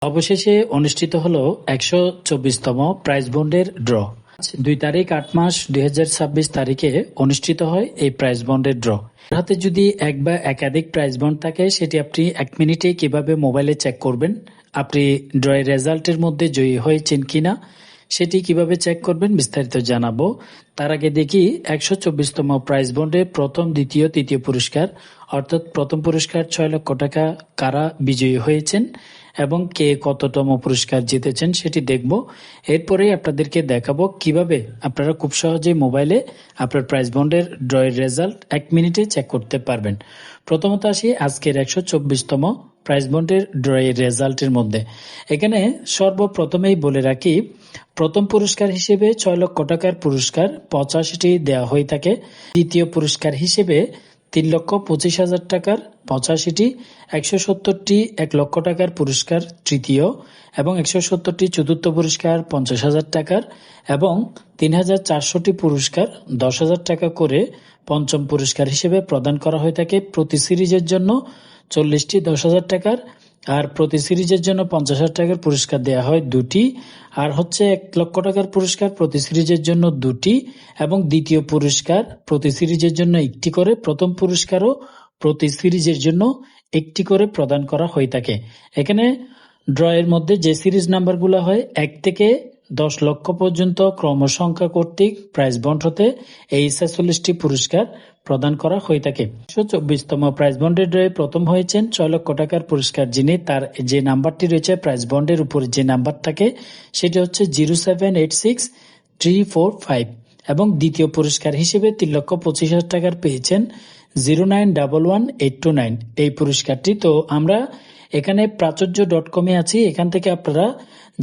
অবশেষে অনুষ্ঠিত হলো 124তম প্রাইজ বন্ডের ড্র। 2 তারিখ 8 মাস 2026 তারিখে অনুষ্ঠিত হয় এই প্রাইজ বন্ডের ড্র। হাতে যদি এক বা একাধিক প্রাইজ বন্ড থাকে সেটি আপনি 1 মিনিটে কিভাবে মোবাইলে চেক করবেন, আপনি ড্রয়ের রেজাল্টের মধ্যে জয়ী হয়েছেন কিনা সেটি কিভাবে চেক করবেন বিস্তারিত জানাবো। তার আগে দেখি 124তম প্রাইজ বন্ডে প্রথম, দ্বিতীয়, তৃতীয় পুরস্কার অর্থাৎ প্রথম পুরস্কার 6 লক্ষ টাকা কারা বিজয়ী হয়েছেন এবং কে কততম পুরস্কার জিতেছেন সেটি দেখব। এরপরে আপনাদেরকে দেখাবো কিভাবে আপনারা খুব সহজে মোবাইলে আপনার প্রাইজ বন্ডের ড্রয়ের রেজাল্ট 1 মিনিটে চেক করতে পারবেন। প্রথমত আসি আজকের 124তম প্রাইজ বন্ডের ড্রয়ের রেজাল্টের মধ্যে। এখানে সর্বপ্রথমেই বলে রাখি, প্রথম পুরস্কার হিসেবে 6 লক্ষ টাকার পুরস্কার 85টি দেওয়া হয়ে থাকে। দ্বিতীয় পুরস্কার হিসেবে 3,25,000 টাকার 85টি, 170টি 1 লক্ষ টাকার পুরস্কার তৃতীয় এবং 170টি চতুর্থ পুরস্কার 50,000 টাকার এবং 3,400টি পুরস্কার 10,000 টাকা করে পঞ্চম পুরস্কার হিসেবে প্রদান করা হয়ে থাকে। প্রতি সিরিজের জন্য 40টি 10,000 টাকার আর প্রতি সিরিজের জন্য 50,000 টাকার পুরস্কার দেওয়া হয় 2টি, আর হচ্ছে 1 লক্ষ টাকার পুরস্কার প্রতি সিরিজের জন্য 2টি এবং দ্বিতীয় পুরস্কার প্রতি সিরিজের জন্য 1টি করে, প্রথম পুরস্কারও প্রতি সিরিজের জন্য 1টি করে প্রদান করা হয়ে থাকে। এখানে ড্রয়ের মধ্যে যে সিরিজ নাম্বারগুলো হয় 1 থেকে 10 লক্ষ পর্যন্ত ক্রমসংখ্যা কর্তৃক প্রাইজ বন্ড হতে এই 46টি পুরস্কার প্রদান করা হয়ে থাকে। 124তম প্রাইজ বন্ডের ড্রয়ে প্রথম হয়েছেন 6 লক্ষ টাকার পুরস্কার যিনি, তার যে নাম্বারটি রয়েছে প্রাইজ বন্ডের উপরে যে নাম্বার থাকে সেটি হচ্ছে 0786345 এবং দ্বিতীয় পুরস্কার হিসেবে 3,25,000 টাকার পেয়েছেন 0911829 এই পুরস্কারটি। তো আমরা এখানে প্রাচুর্য.com-এ আছি, এখান থেকে আপনারা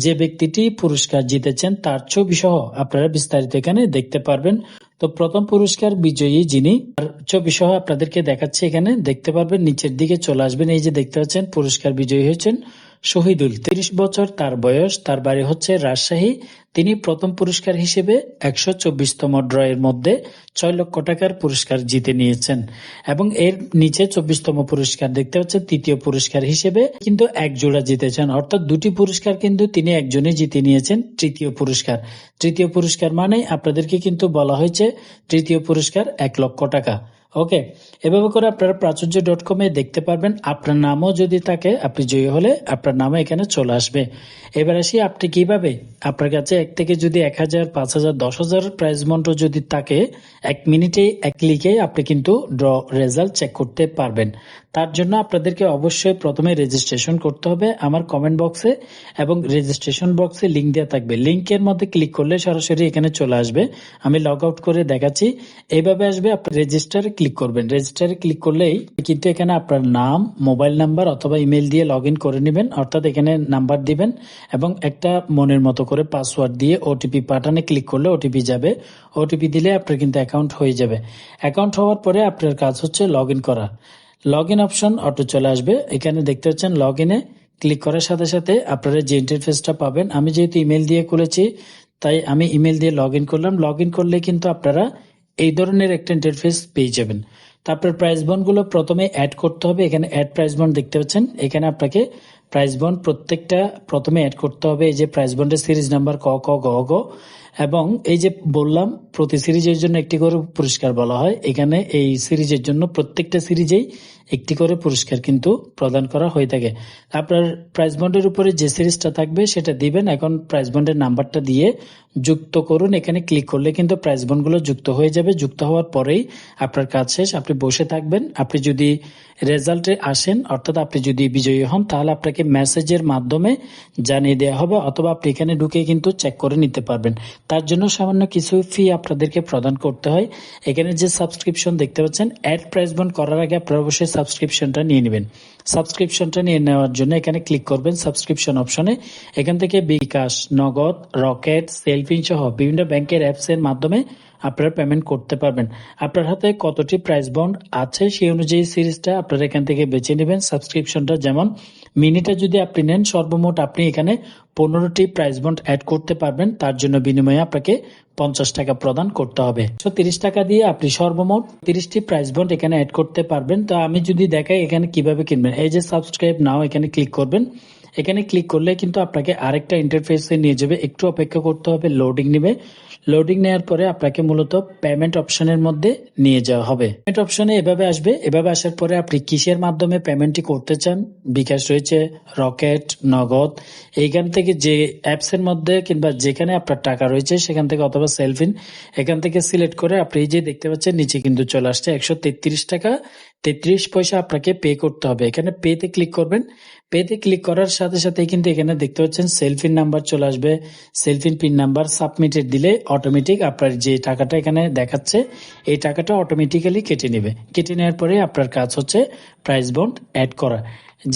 যে ব্যক্তিটি পুরস্কার জিতেছেন তার ছবি সহ আপনারা বিস্তারিত এখানে দেখতে পারবেন। তো প্রথম পুরস্কার বিজয়ী যিনি, তার ছবি সহ আপনাদেরকে দেখাচ্ছে, এখানে দেখতে পারবেন। নিচের দিকে চলে আসবেন, এই যে দেখতে পাচ্ছেন পুরস্কার বিজয়ী হয়েছেন শহীদুল, 30 বছর তার বয়স, তার বাড়ি হচ্ছে রাজশাহী। তিনি প্রথম পুরস্কার হিসেবে 124তম ড্রয়ের মধ্যে 6 লক্ষ টাকার পুরস্কার জিতে নিয়েছেন এবং এর নিচে 24তম পুরস্কার দেখতে পাচ্ছেন তৃতীয় পুরস্কার হিসেবে কিন্তু এক জোড়া জিতেছেন, অর্থাৎ 2টি পুরস্কার কিন্তু তিনি একজনে জিতে নিয়েছেন। তৃতীয় পুরস্কার মানে আপনাদেরকে কিন্তু বলা হয়েছে তৃতীয় পুরস্কার 1 লক্ষ টাকা। ওকে, এভাবে করে আপনারা প্রাচুর্য.com-এ দেখতে পারবেন। আপনার নামও যদি থাকে, আপনি জয়ী হলে আপনার নামও এখানে চলে আসবে। এবার আসি আপনি কিভাবে আপনার কাছে 1 থেকে যদি 1,000, 5,000, 10,000 প্রাইজ বন্ড যদি থাকে 1 মিনিটে 1 ক্লিকে আপনি কিন্তু ড্র রেজাল্ট চেক করতে পারবেন। তার জন্য আপনাদেরকে অবশ্যই প্রথমে রেজিস্ট্রেশন করতে হবে আমার কমেন্ট বক্সে এবং রেজিস্ট্রেশন বক্সে লিঙ্ক দেওয়া থাকবে। লিঙ্কের মধ্যে ক্লিক করলে সরাসরি এখানে চলে আসবে। আমি লগ আউট করে দেখাচ্ছি, এইভাবে আসবে। আপনি রেজিস্টারে ক্লিক করবেন, রেজিস্টারে ক্লিক করলেই কিন্তু এখানে আপনার নাম, মোবাইল নাম্বার অথবা ইমেল দিয়ে লগ ইন করে নেবেন, অর্থাৎ এখানে নাম্বার দিবেন এবং একটা মনের মতো করে পাসওয়ার্ড দিয়ে ওটিপি পাঠানে ক্লিক করলে ওটিপি যাবে। ওটিপি দিলে আপনার কিন্তু অ্যাকাউন্ট হয়ে যাবে। অ্যাকাউন্ট হওয়ার পরে আপনার কাজ হচ্ছে লগ ইন করা। লগ ইন অপশন অটো চলে আসবে, এখানে দেখতে পাচ্ছেন লগ ইনে ক্লিক করার সাথে সাথে আপনারা যে ইন্টারফেসটা পাবেন, আমি যেহেতু ইমেল দিয়ে করেছি তাই আমি ইমেল দিয়ে লগ ইন করলাম। লগ ইন করলে কিন্তু আপনারা এই ধরনের একটা ইন্টারফেস পেয়ে যাবেন। তারপর প্রাইজ বন্ডগুলো প্রথমে অ্যাড করতে হবে। এখানে অ্যাড প্রাইজ বন্ড দেখতে পাচ্ছেন, এখানে আপনাকে প্রাইজ বন্ড প্রত্যেকটা প্রথমে অ্যাড করতে হবে। এই যে প্রাইজ বন্ডের সিরিজ নাম্বার ক ক গ গ এবং এই যে বললাম প্রতি সিরিজের জন্য 1টি করে পুরস্কার বলা হয়, এখানে এই সিরিজের জন্য প্রত্যেকটা সিরিজেই 1টি করে পুরস্কার কিন্তু প্রদান করা হয়ে থাকে। আপনার প্রাইজ বন্ডের উপরে যে সিরিজটা থাকবে সেটা দিবেন। এখন প্রাইজ বন্ডের নাম্বারটা দিয়ে যুক্ত করুন, এখানে ক্লিক করলে কিন্তু প্রাইজ বন্ডগুলো যুক্ত হয়ে যাবে। যুক্ত হওয়ার পরেই আপনার কাজ শেষ, আপনি বসে থাকবেন। আপনি যদি রেজাল্টে আসেন অর্থাৎ আপনি যদি বিজয়ী হন তাহলে আপনাকে মেসেজের মাধ্যমে জানিয়ে দেওয়া হবে অথবা আপনি এখানে ঢুকে কিন্তু চেক করে নিতে পারবেন। তার জন্য সামান্য কিছু ফি আপনাদেরকে প্রদান করতে হয়। এখানে যে সাবস্ক্রিপশন দেখতে পাচ্ছেন, অ্যাড প্রাইজ বন্ড করার আগে আপনারা অবশ্যই সাবস্ক্রিপশনটা নিয়ে নেবেন। সাবস্ক্রিপশনটা নিয়ে নেওয়ার জন্য এখানে ক্লিক করবেন সাবস্ক্রিপশন অপশনে। এখান থেকে বিকাশ, নগদ, রকেট, সেলফিন সহ বিভিন্ন ব্যাংকের অ্যাপস এর মাধ্যমে আপনারা পেমেন্ট করতে পারবেন। আপনার হাতে কতটি প্রাইজ বন্ড আছে সেই অনুযায়ী সিরিজটা আপনারা এখান থেকে বেছে নেবেন। সাবস্ক্রিপশনটা যেমন মিনিটে যদি আপনি নেন সর্বমোট আপনি এখানে 15টি প্রাইজ বন্ড অ্যাড করতে পারবেন। তার জন্য বিনিময়ে আপনাকে 50 টাকা প্রদান করতে হবে। 30 টাকা দিয়ে আপনি সর্বমোট 30টি প্রাইজ বন্ড এখানে অ্যাড করতে পারবেন। তো আমি যদি দেখাই এখানে কিভাবে কিনবেন, এই যে সাবস্ক্রাইব নাও এখানে ক্লিক করবেন। এখানে ক্লিক করলে কিন্তু আপনাকে আরেকটা ইন্টারফেসে নিয়ে যাবে, একটু অপেক্ষা করতে হবে, লোডিং নেবে। লোডিং নেওয়ার পরে আপনাকে মূলত পেমেন্ট অপশনের মধ্যে নিয়ে যাওয়া হবে। পেমেন্ট অপশনে এভাবে আসবে, এভাবে আসার পরে আপনি কিসের মাধ্যমে পেমেন্টটি করতে চান, বিকাশ রয়েছে, রকেট, নগদ, এইখান থেকে যে অ্যাপসের মধ্যে কিংবা যেখানে আপনার টাকা রয়েছে সেখান থেকে, অথবা সেলফিন, এখান থেকে সিলেক্ট করে আপনি এই যে দেখতে পাচ্ছেন নিচে কিন্তু চলে আসছে 133 টাকা 33 পয়সা আপনাকে পে করতে হবে। এখানে পেতে ক্লিক করবেন। পেতে ক্লিক করার সাথে সাথে কিন্তু এখানে দেখতে পাচ্ছেন সেলফিন নাম্বার চলে আসবে, সেলফিন পিন নাম্বার সাবমিটেড দিলে অটোমেটিক আপনার যে টাকাটা এখানে দেখাচ্ছে এই টাকাটা অটোমেটিক্যালি কেটে নেবে। কেটে নেওয়ার পরে আপনার কাজ হচ্ছে প্রাইস বন্ড অ্যাড করা।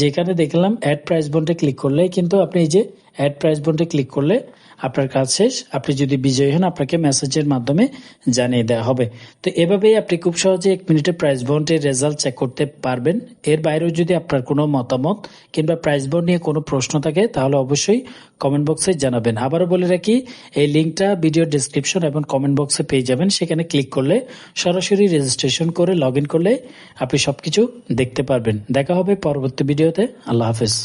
যেখানে দেখলাম অ্যাড প্রাইস বন্ডে ক্লিক করলে কিন্তু আপনি এই যে অ্যাড প্রাইস বন্ডে ক্লিক করলে আপনার কাজ শেষ। আপনি যদি বিজয়ী হন আপনাকে মেসেজের মাধ্যমে জানিয়ে দেওয়া হবে। তো এভাবেই আপনি খুব সহজে 1 মিনিটে প্রাইস বন্ডের রেজাল্ট চেক করতে পারবেন। এর বাইরেও যদি আপনার কোনো মতামত কিংবা প্রাইস বন্ড নিয়ে কোনো প্রশ্ন থাকে তাহলে অবশ্যই কমেন্ট বক্সে জানাবেন। আবারও বলে রাখি, এই লিঙ্কটা ভিডিও ডেসক্রিপশন এবং কমেন্ট বক্সে পেয়ে যাবেন। সেখানে ক্লিক করলে সরাসরি রেজিস্ট্রেশন করে লগ ইন করলে আপনি সবকিছু দেখতে পারবেন। দেখা হবে পরবর্তী ভিডিওতে। আল্লাহ হাফেজ।